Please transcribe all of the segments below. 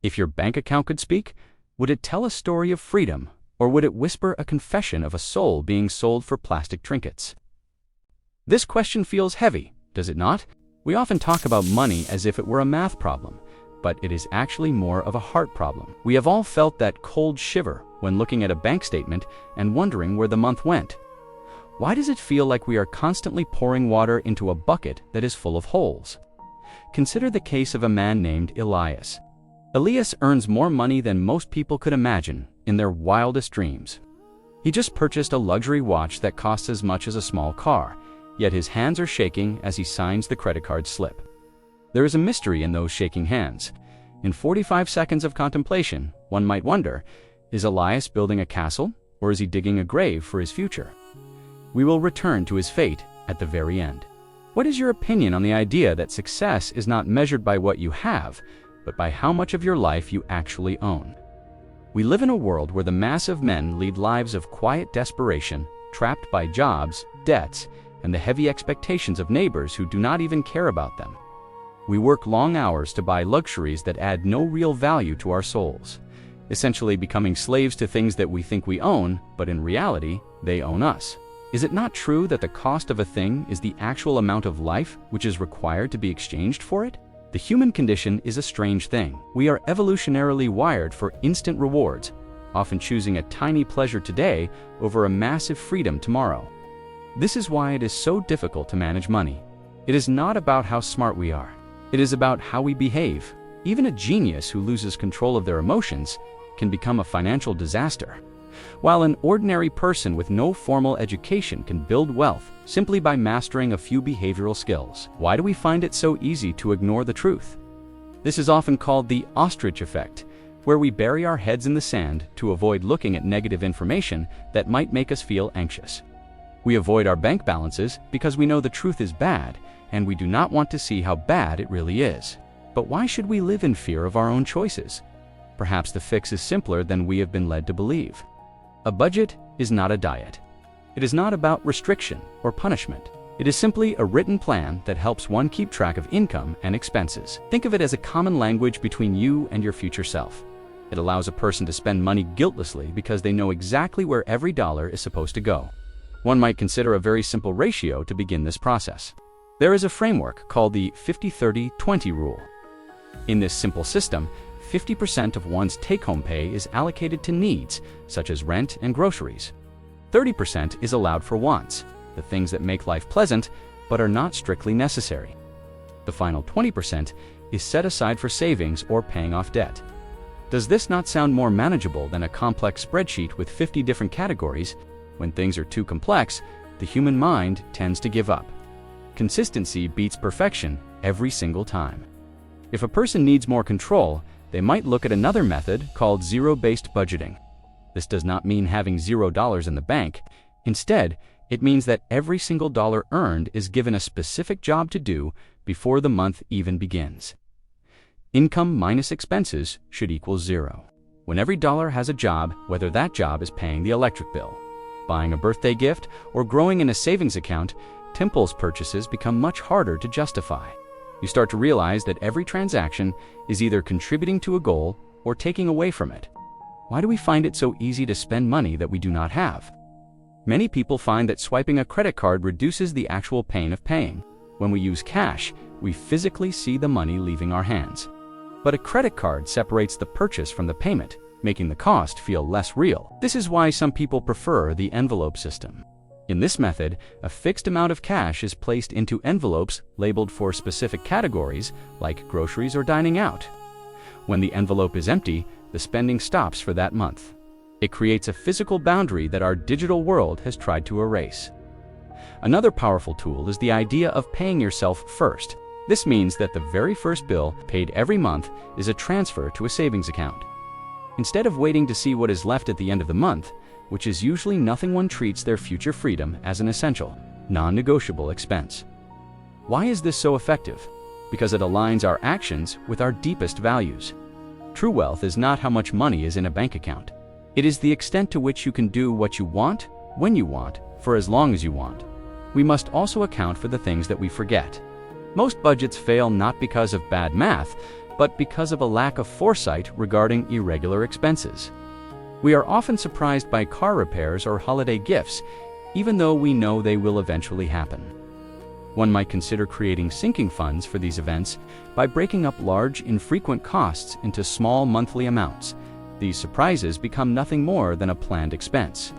If your bank account could speak, would it tell a story of freedom, or would it whisper a confession of a soul being sold for plastic trinkets? This question feels heavy, does it not? We often talk about money as if it were a math problem, but it is actually more of a heart problem. We have all felt that cold shiver when looking at a bank statement and wondering where the month went. Why does it feel like we are constantly pouring water into a bucket that is full of holes? Consider the case of a man named Elias. Elias earns more money than most people could imagine in their wildest dreams. He just purchased a luxury watch that costs as much as a small car, yet his hands are shaking as he signs the credit card slip. There is a mystery in those shaking hands. In 45 seconds of contemplation, one might wonder, is Elias building a castle, or is he digging a grave for his future? We will return to his fate at the very end. What is your opinion on the idea that success is not measured by what you have, but by how much of your life you actually own? We live in a world where the mass of men lead lives of quiet desperation, trapped by jobs, debts, and the heavy expectations of neighbors who do not even care about them. We work long hours to buy luxuries that add no real value to our souls, essentially becoming slaves to things that we think we own, but in reality, they own us. Is it not true that the cost of a thing is the actual amount of life which is required to be exchanged for it? The human condition is a strange thing. We are evolutionarily wired for instant rewards, often choosing a tiny pleasure today over a massive freedom tomorrow. This is why it is so difficult to manage money. It is not about how smart we are. It is about how we behave. Even a genius who loses control of their emotions can become a financial disaster, while an ordinary person with no formal education can build wealth simply by mastering a few behavioral skills. Why do we find it so easy to ignore the truth? This is often called the Ostrich Effect, where we bury our heads in the sand to avoid looking at negative information that might make us feel anxious. We avoid our bank balances because we know the truth is bad, and we do not want to see how bad it really is. But why should we live in fear of our own choices? Perhaps the fix is simpler than we have been led to believe. A budget is not a diet. It is not about restriction or punishment. It is simply a written plan that helps one keep track of income and expenses. Think of it as a common language between you and your future self. It allows a person to spend money guiltlessly because they know exactly where every dollar is supposed to go. One might consider a very simple ratio to begin this process. There is a framework called the 50-30-20 rule. In this simple system, 50% of one's take-home pay is allocated to needs, such as rent and groceries. 30% is allowed for wants, the things that make life pleasant, but are not strictly necessary. The final 20% is set aside for savings or paying off debt. Does this not sound more manageable than a complex spreadsheet with 50 different categories? When things are too complex, the human mind tends to give up. Consistency beats perfection every single time. If a person needs more control, they might look at another method called zero-based budgeting. This does not mean having $0 in the bank. Instead, it means that every single dollar earned is given a specific job to do before the month even begins. Income minus expenses should equal zero. When every dollar has a job, whether that job is paying the electric bill, buying a birthday gift, or growing in a savings account, impulse purchases become much harder to justify. You start to realize that every transaction is either contributing to a goal or taking away from it. Why do we find it so easy to spend money that we do not have? Many people find that swiping a credit card reduces the actual pain of paying. When we use cash, we physically see the money leaving our hands. But a credit card separates the purchase from the payment, making the cost feel less real. This is why some people prefer the envelope system. In this method, a fixed amount of cash is placed into envelopes labeled for specific categories, like groceries or dining out. When the envelope is empty, the spending stops for that month. It creates a physical boundary that our digital world has tried to erase. Another powerful tool is the idea of paying yourself first. This means that the very first bill paid every month is a transfer to a savings account. Instead of waiting to see what is left at the end of the month, which is usually nothing, one treats their future freedom as an essential, non-negotiable expense. Why is this so effective? Because it aligns our actions with our deepest values. True wealth is not how much money is in a bank account. It is the extent to which you can do what you want, when you want, for as long as you want. We must also account for the things that we forget. Most budgets fail not because of bad math, but because of a lack of foresight regarding irregular expenses. We are often surprised by car repairs or holiday gifts, even though we know they will eventually happen. One might consider creating sinking funds for these events by breaking up large, infrequent costs into small monthly amounts. These surprises become nothing more than a planned expense.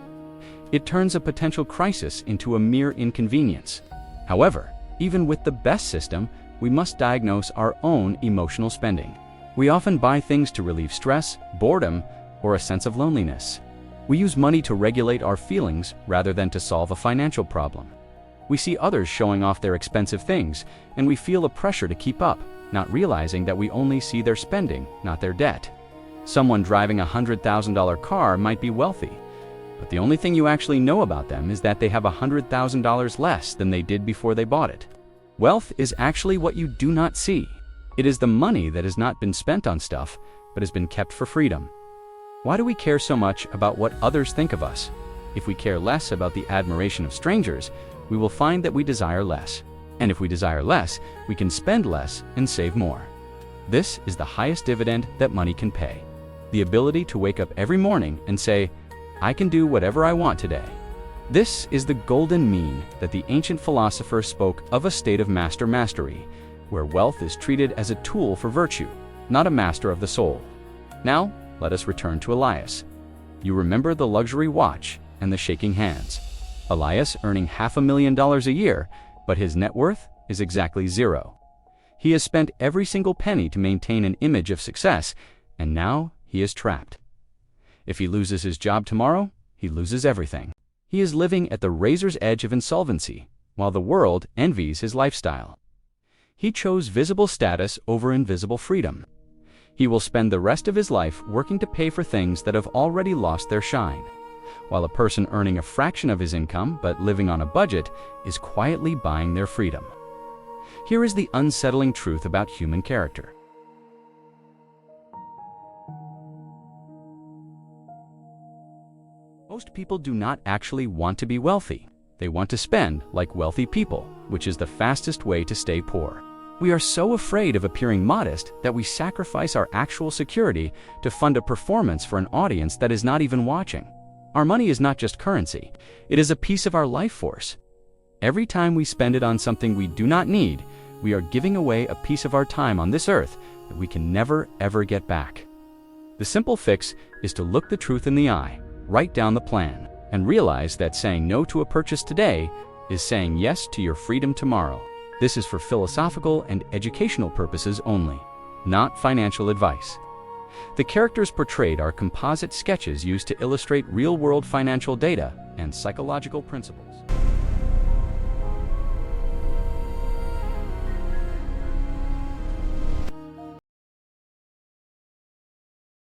It turns a potential crisis into a mere inconvenience. However, even with the best system, we must diagnose our own emotional spending. We often buy things to relieve stress, boredom, or a sense of loneliness. We use money to regulate our feelings rather than to solve a financial problem. We see others showing off their expensive things, and we feel a pressure to keep up, not realizing that we only see their spending, not their debt. Someone driving a $100,000 car might be wealthy, but the only thing you actually know about them is that they have $100,000 less than they did before they bought it. Wealth is actually what you do not see. It is the money that has not been spent on stuff, but has been kept for freedom. Why do we care so much about what others think of us? If we care less about the admiration of strangers, we will find that we desire less. And if we desire less, we can spend less and save more. This is the highest dividend that money can pay. The ability to wake up every morning and say, I can do whatever I want today. This is the golden mean that the ancient philosopher spoke of, a state of mastery, where wealth is treated as a tool for virtue, not a master of the soul. Now, let us return to Elias. You remember the luxury watch and the shaking hands. Elias earning $500,000 a year, but his net worth is exactly zero. He has spent every single penny to maintain an image of success, and now he is trapped. If he loses his job tomorrow, he loses everything. He is living at the razor's edge of insolvency, while the world envies his lifestyle. He chose visible status over invisible freedom. He will spend the rest of his life working to pay for things that have already lost their shine, while a person earning a fraction of his income but living on a budget is quietly buying their freedom. Here is the unsettling truth about human character. Most people do not actually want to be wealthy. They want to spend like wealthy people, which is the fastest way to stay poor. We are so afraid of appearing modest that we sacrifice our actual security to fund a performance for an audience that is not even watching. Our money is not just currency, it is a piece of our life force. Every time we spend it on something we do not need, we are giving away a piece of our time on this earth that we can never ever get back. The simple fix is to look the truth in the eye, write down the plan, and realize that saying no to a purchase today is saying yes to your freedom tomorrow. This is for philosophical and educational purposes only, not financial advice. The characters portrayed are composite sketches used to illustrate real-world financial data and psychological principles.